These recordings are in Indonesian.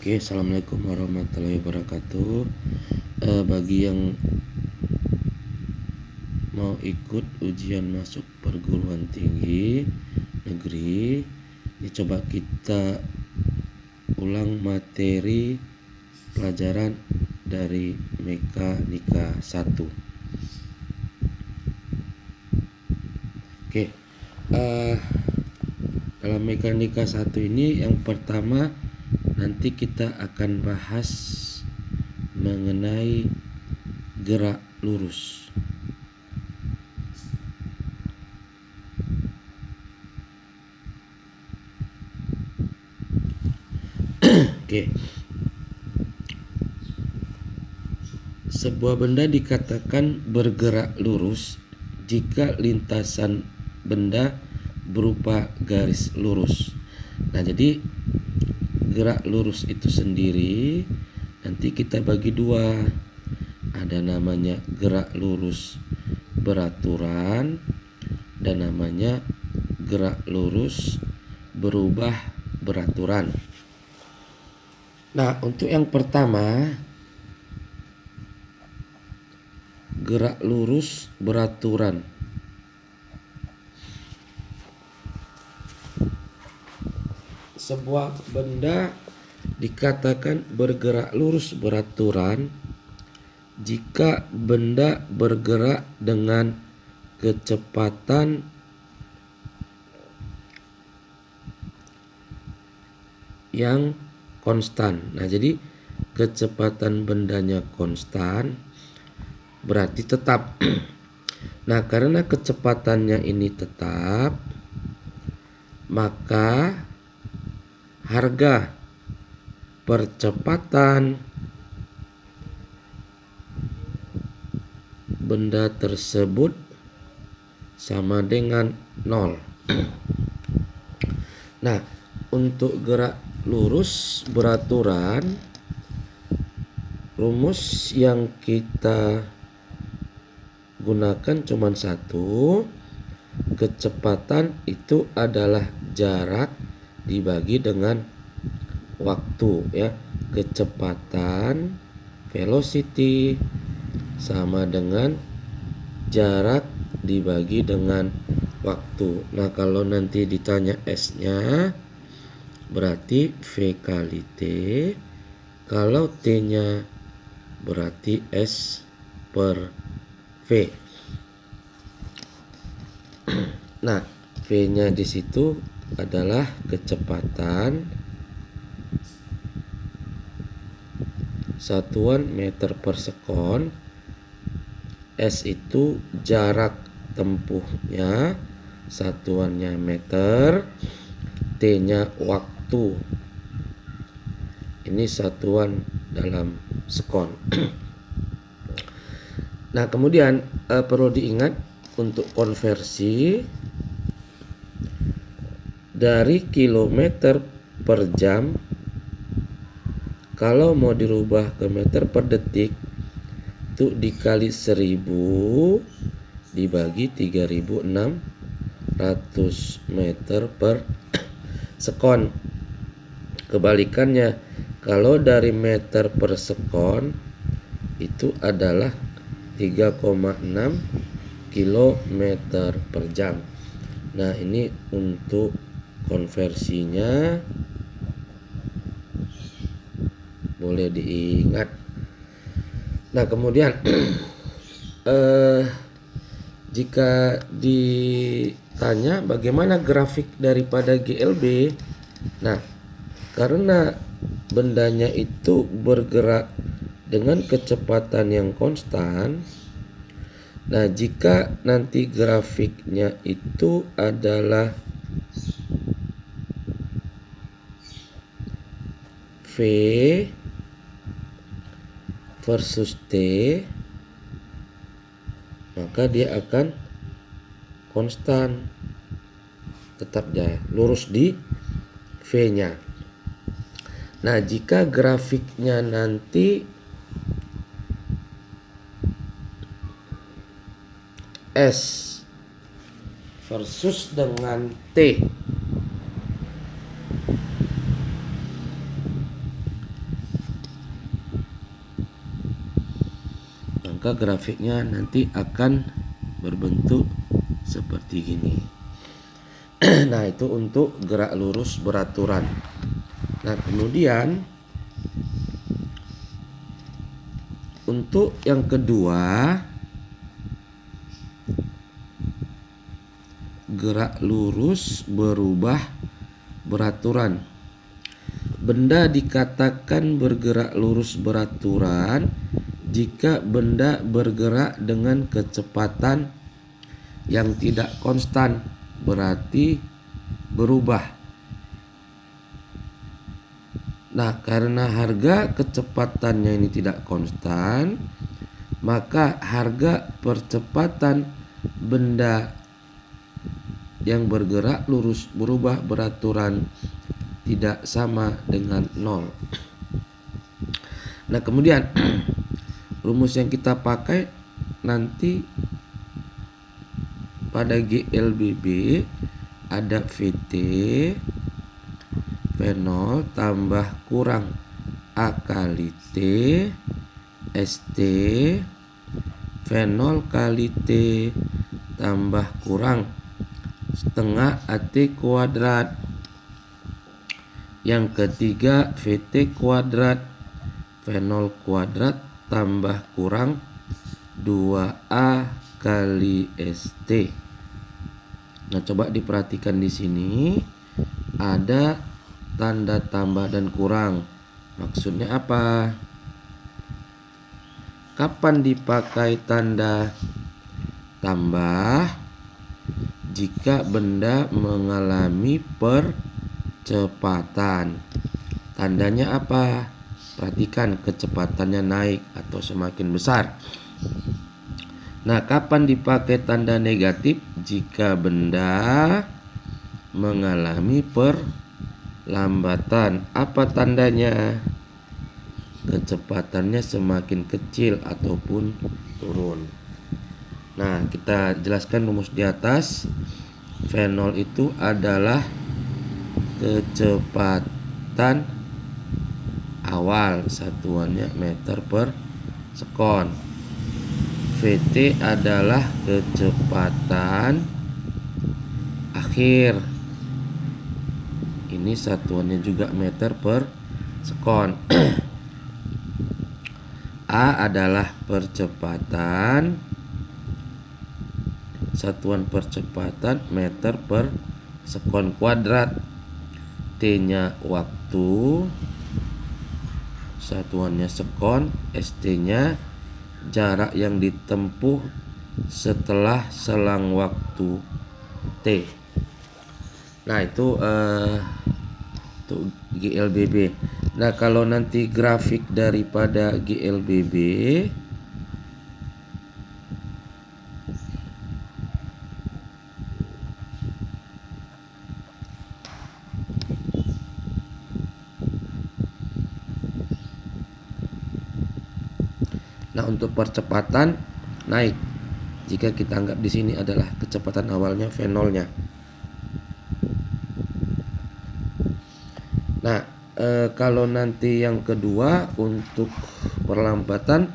Oke, assalamualaikum warahmatullahi wabarakatuh. Bagi yang mau ikut ujian masuk perguruan tinggi negeri, ini coba kita ulang materi pelajaran dari Mekanika 1. Oke, dalam Mekanika 1 ini yang pertama nanti kita akan bahas mengenai gerak lurus. Oke. Sebuah benda dikatakan bergerak lurus jika lintasan benda berupa garis lurus. Nah, jadi gerak lurus itu sendiri nanti kita bagi dua. Ada namanya gerak lurus beraturan dan namanya gerak lurus berubah beraturan. Nah, untuk yang pertama, gerak lurus beraturan. Sebuah benda dikatakan bergerak lurus beraturan jika benda bergerak dengan kecepatan yang konstan. Nah, jadi kecepatan bendanya konstan berarti tetap. Nah, karena kecepatannya ini tetap, maka harga percepatan benda tersebut sama dengan 0. Nah, untuk gerak lurus beraturan, rumus yang kita gunakan cuma satu. Kecepatan itu adalah jarak dibagi dengan waktu, ya. Kecepatan velocity sama dengan jarak dibagi dengan waktu. Nah, kalau nanti ditanya S-nya berarti V kali T. Kalau T-nya berarti S per V. Nah, V-nya di situ adalah kecepatan satuan meter per sekon. S itu jarak tempuhnya, satuannya meter. T-nya waktu, ini satuan dalam sekon. Nah, kemudian perlu diingat untuk konversi dari kilometer per jam, kalau mau dirubah ke meter per detik itu dikali 1000 dibagi 3600 meter per sekon. Kebalikannya, kalau dari meter per sekon itu adalah 3,6 kilometer per jam. Nah, ini untuk konversinya boleh diingat. Nah, kemudian jika ditanya bagaimana grafik daripada GLB, nah, karena bendanya itu bergerak dengan kecepatan yang konstan, nah, jika nanti grafiknya itu adalah V versus T, maka dia akan konstan, tetap dia lurus di V-nya. Nah, jika grafiknya nanti S versus dengan T, maka grafiknya nanti akan berbentuk seperti gini. Nah, itu untuk gerak lurus beraturan. Nah, kemudian untuk yang kedua, gerak lurus berubah beraturan. Benda dikatakan bergerak lurus beraturan jika benda bergerak dengan kecepatan yang tidak konstan, berarti berubah. Nah, karena harga kecepatannya ini tidak konstan, maka harga percepatan benda yang bergerak lurus berubah beraturan tidak sama dengan 0. Nah, kemudian rumus yang kita pakai nanti pada GLBB ada VT V0 tambah kurang A kali T ST V0 kali T tambah kurang setengah AT kuadrat. Yang ketiga VT kuadrat V0 kuadrat tambah kurang 2A kali ST. Nah, coba diperhatikan di sini ada tanda tambah dan kurang. Maksudnya apa? Kapan dipakai tanda tambah? Jika benda mengalami percepatan. Tandanya apa? Perhatikan, kecepatannya naik atau semakin besar. Nah, kapan dipakai tanda negatif? Jika benda mengalami perlambatan. Apa tandanya? Kecepatannya semakin kecil ataupun turun. Nah, kita jelaskan rumus di atas. V0 itu adalah kecepatan awal, satuannya meter per sekon. VT adalah kecepatan akhir, ini satuannya juga meter per sekon. A adalah percepatan, satuan percepatan meter per sekon kuadrat. T-nya waktu, satuannya sekon. ST-nya jarak yang ditempuh setelah selang waktu T. Nah, itu GLBB. Nah, kalau nanti grafik daripada GLBB, nah, untuk percepatan naik jika kita anggap di sini adalah kecepatan awalnya V0-nya. Nah, kalau nanti yang kedua untuk perlambatan,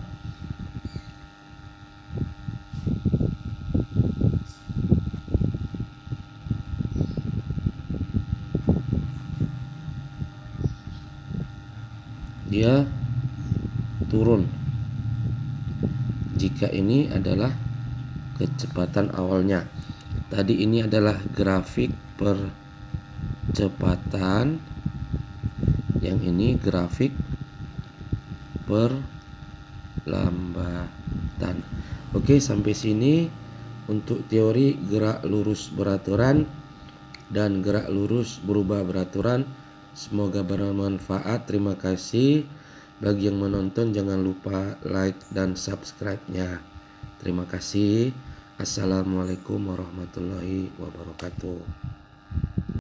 dia turun jika ini adalah kecepatan awalnya. Tadi ini adalah grafik percepatan, yang ini grafik perlambatan. Oke, sampai sini untuk teori gerak lurus beraturan dan gerak lurus berubah beraturan. Semoga bermanfaat. Terima kasih. Bagi yang menonton, jangan lupa like dan subscribe-nya. Terima kasih. Assalamualaikum warahmatullahi wabarakatuh.